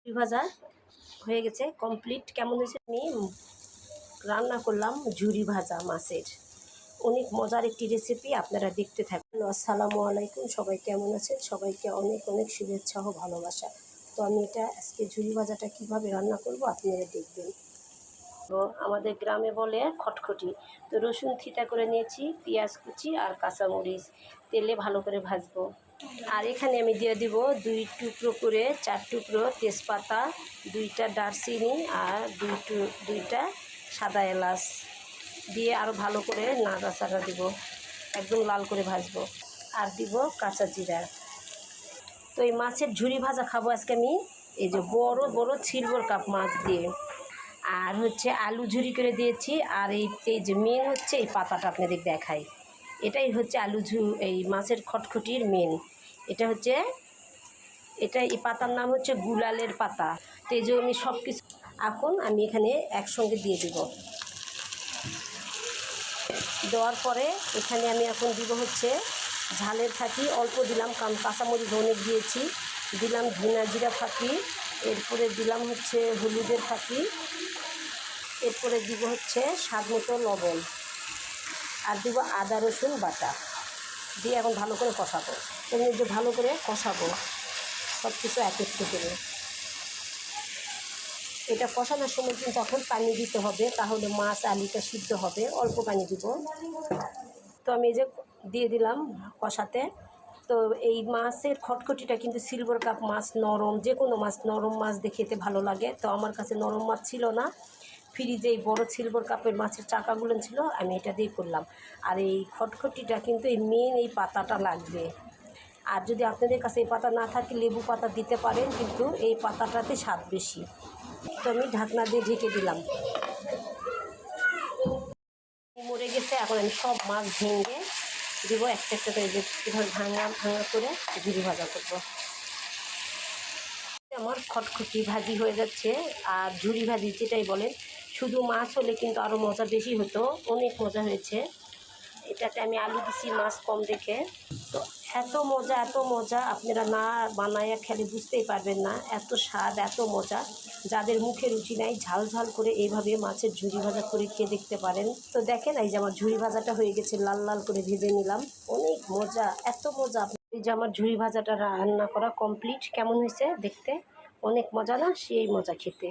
ঝুরি ভাজা হয়ে গেছে কমপ্লিট। কেমন হয়েছে? আমি রান্না করলাম ঝুরি ভাজা মাছের, অনেক মজার একটি রেসিপি, আপনারা দেখতে থাকুন। আসসালামু আলাইকুম, সবাই কেমন আছেন? সবাইকে অনেক অনেক শুভেচ্ছা ও ভালোবাসা। তো আমি এটা আজকে ঝুরি ভাজাটা কীভাবে রান্না করব আপনারা দেখবেন। তো আমাদের গ্রামে বলে খটখটি। তো রসুন থিতা করে নিয়েছি, পেঁয়াজ কুচি আর কাঁচামরিচ তেলে ভালো করে ভাজবো। আর এখানে আমি দিয়ে দিব 2 টুকরো করে 4 টুকরো তেজপাতা, 2টা দারচিনি আর 2টা সাদা এলাচ দিয়ে আরও ভালো করে নাড়াচাড়া দিব, একদম লাল করে ভাজবো। আর দিব কাঁচা জিরা। তো এই মাছের ঝুরি ভাজা খাবো আজকে আমি এই যে বড় বড় সিলভার কাপ মাছ দিয়ে। আর হচ্ছে আলু ঝুরি করে দিয়েছি। আর এই যে মেন হচ্ছে এই পাতাটা আপনাদের দেখাই, এটাই হচ্ছে এই মাছের খটখটির মেন। এটা হচ্ছে এই পাতার নাম হচ্ছে গুলালের পাতা। তো এই যে আমি সব কিছু এখন আমি এখানে একসঙ্গে দিয়ে দিব। দেওয়ার পরে এখানে আমি এখন দিব হচ্ছে ঝালের ফাঁকি, অল্প দিলাম কারণ কাঁচামরিচ অনেক দিয়েছি। দিলাম ধনা জিরা ফাঁকি, এরপরে দিলাম হচ্ছে হলুদের ফাঁকি, এরপরে দিব হচ্ছে স্বাদ মতো লবণ, আর দিব আদা রসুন বাটা দিয়ে এখন ভালো করে কষাবো। এমনি যে ভালো করে কষাবো সব কিছু একত্র করে। এটা কষানোর সময় কিন্তু তখন পানি দিতে হবে, তাহলে মাছ আলুটা সিদ্ধ হবে। অল্প পানি দিব। তো আমি এই যে দিয়ে দিলাম কষাতে। তো এই মাছের খটখটিটা কিন্তু সিলভার কাপ মাছ নরম, যে কোনো মাছ নরম মাছ দিয়ে খেতে ভালো লাগে। তো আমার কাছে নরম মাছ ছিল না, ফ্রিজে এই বড় সিলভার কাপের মাছের চাকাগুলো ছিল, আমি এটা দিয়ে করলাম। আর এই খটখটিটা কিন্তু এই মেন এই পাতাটা লাগবে। আর যদি আপনাদের কাছে এই পাতা না থাকে লেবু পাতা দিতে পারেন, কিন্তু এই পাতাটাতে স্বাদ বেশি। তো আমি ঢাকনা দিয়ে ঢেকে দিলাম। মরে গেছে। এখন আমি সব মাছ ভেঙে দিব একটা একটা করে, যে এভাবে ভাঙা করে ঝুরি ভাজা করব। আমার খটখটি ভাজি হয়ে যাচ্ছে। আর ঝুরি ভাজি যেটাই বলেন, শুধু মাছ হলে কিন্তু আরও মজা বেশি হতো, অনেক মজা হয়েছে। এটাতে আমি আলু দিছি মাছ কম দেখে। তো এত মজা আপনারা না বানায়া খেলে বুঝতেই পারবেন না, এত স্বাদ এত মজা। যাদের মুখে রুচি নাই ঝাল ঝাল করে এইভাবে মাছের ঝুরি ভাজা করে খেয়ে দেখতে পারেন। তো দেখেন এই যে আমার ঝুরি ভাজাটা হয়ে গেছে, লাল লাল করে ভেজে নিলাম, অনেক মজা, এত মজা। এই যে আমার ঝুরি ভাজাটা রান্না করা কমপ্লিট। কেমন হয়েছে দেখতে? অনেক মজা না? সেই মজা খেতে।